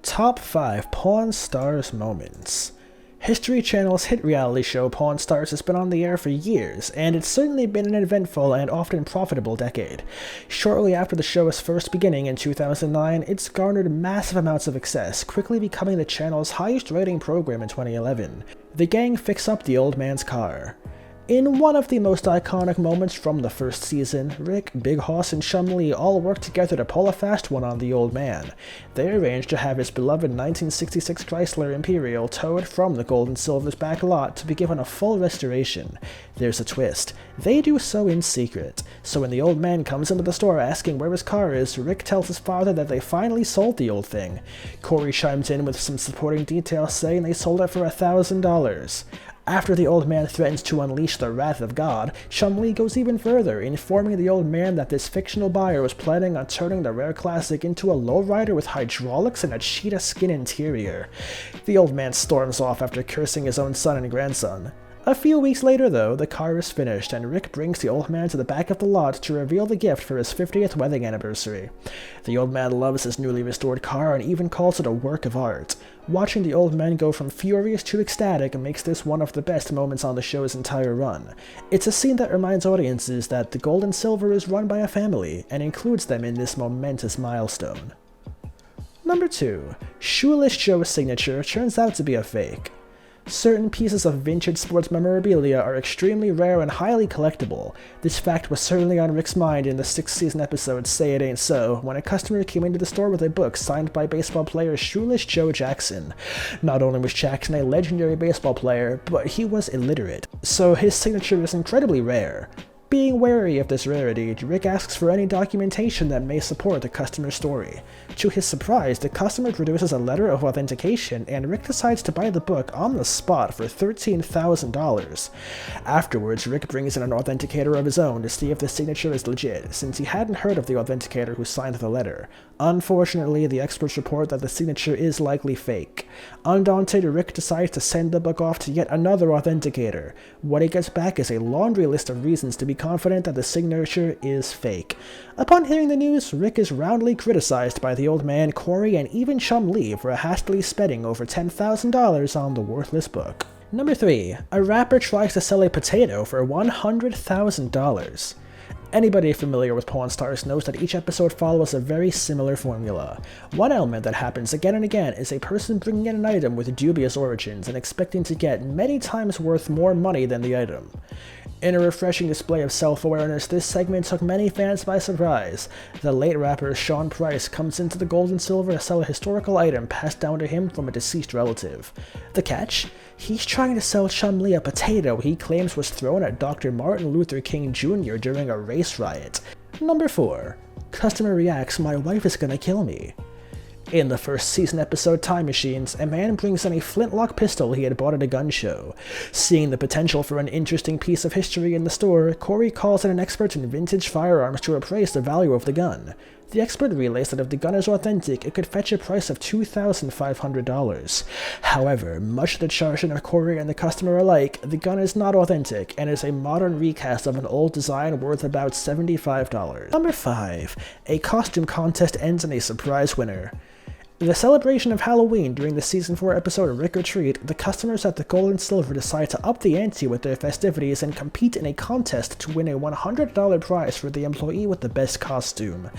Top 5 Pawn Stars Moments. History Channel's hit reality show Pawn Stars has been on the air for years, and it's certainly been an eventful and often profitable decade. Shortly after the show's first beginning in 2009, it's garnered massive amounts of success, quickly becoming the channel's highest rating program in 2011. The gang fix up the old man's car. In one of the most iconic moments from the first season, Rick, Big Hoss, and Chum-Li all work together to pull a fast one on the old man. They arrange to have his beloved 1966 Chrysler Imperial towed from the Gold and Silver's back lot to be given a full restoration. There's a twist. They do so in secret. So when the old man comes into the store asking where his car is, Rick tells his father that they finally sold the old thing. Corey chimes in with some supporting details saying they sold it for $1,000. After the old man threatens to unleash the wrath of God, Chum-Li goes even further, informing the old man that this fictional buyer was planning on turning the rare classic into a lowrider with hydraulics and a cheetah skin interior. The old man storms off after cursing his own son and grandson. A few weeks later, though, the car is finished, and Rick brings the old man to the back of the lot to reveal the gift for his 50th wedding anniversary. The old man loves his newly restored car and even calls it a work of art. Watching the old man go from furious to ecstatic makes this one of the best moments on the show's entire run. It's a scene that reminds audiences that the Gold and Silver is run by a family, and includes them in this momentous milestone. Number 2. Shoeless Joe's signature turns out to be a fake. Certain pieces of vintage sports memorabilia are extremely rare and highly collectible. This fact was certainly on Rick's mind in the 6th season episode Say It Ain't So, when a customer came into the store with a book signed by baseball player Shoeless Joe Jackson. Not only was Jackson a legendary baseball player, but he was illiterate, so his signature is incredibly rare. Being wary of this rarity, Rick asks for any documentation that may support the customer's story. To his surprise, the customer produces a letter of authentication, and Rick decides to buy the book on the spot for $13,000. Afterwards, Rick brings in an authenticator of his own to see if the signature is legit, since he hadn't heard of the authenticator who signed the letter. Unfortunately, the experts report that the signature is likely fake. Undaunted, Rick decides to send the book off to yet another authenticator. What he gets back is a laundry list of reasons to be confident that the signature is fake. Upon hearing the news, Rick is roundly criticized by the old man, Corey, and even Chum-Li for hastily spending over $10,000 on the worthless book. Number 3. A rapper tries to sell a potato for $100,000. Anybody familiar with Pawn Stars knows that each episode follows a very similar formula. One element that happens again and again is a person bringing in an item with dubious origins and expecting to get many times worth more money than the item. In a refreshing display of self-awareness, this segment took many fans by surprise. The late rapper Sean Price comes into the Gold and Silver to sell a historical item passed down to him from a deceased relative. The catch? He's trying to sell Chum-Li a potato he claims was thrown at Dr. Martin Luther King Jr. during a race riot. Number 4. Customer reacts, "My wife is gonna kill me." In the first season episode Time Machines, a man brings in a flintlock pistol he had bought at a gun show. Seeing the potential for an interesting piece of history in the store, Corey calls in an expert in vintage firearms to appraise the value of the gun. The expert relays that if the gun is authentic, it could fetch a price of $2,500. However, much to the chagrin of Corey and the customer alike, the gun is not authentic and is a modern recast of an old design worth about $75. Number 5. A costume contest ends in a surprise winner. In the celebration of Halloween during the Season 4 episode Rick or Treat, the customers at the Gold and Silver decide to up the ante with their festivities and compete in a contest to win a $100 prize for the employee with the best costume.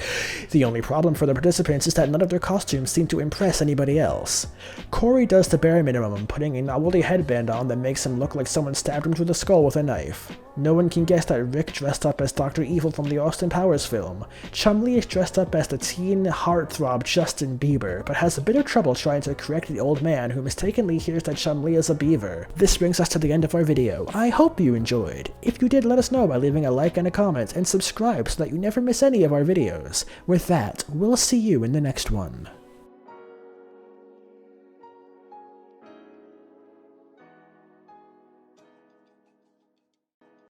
The only problem for the participants is that none of their costumes seem to impress anybody else. Corey does the bare minimum, putting a novelty headband on that makes him look like someone stabbed him through the skull with a knife. No one can guess that Rick dressed up as Dr. Evil from the Austin Powers film. Chum-Li is dressed up as the teen heartthrob Justin Bieber, but has a bit of trouble trying to correct the old man who mistakenly hears that Chum-Li is a beaver. This brings us to the end of our video. I hope you enjoyed. If you did, let us know by leaving a like and a comment, and subscribe so that you never miss any of our videos. With that, we'll see you in the next one.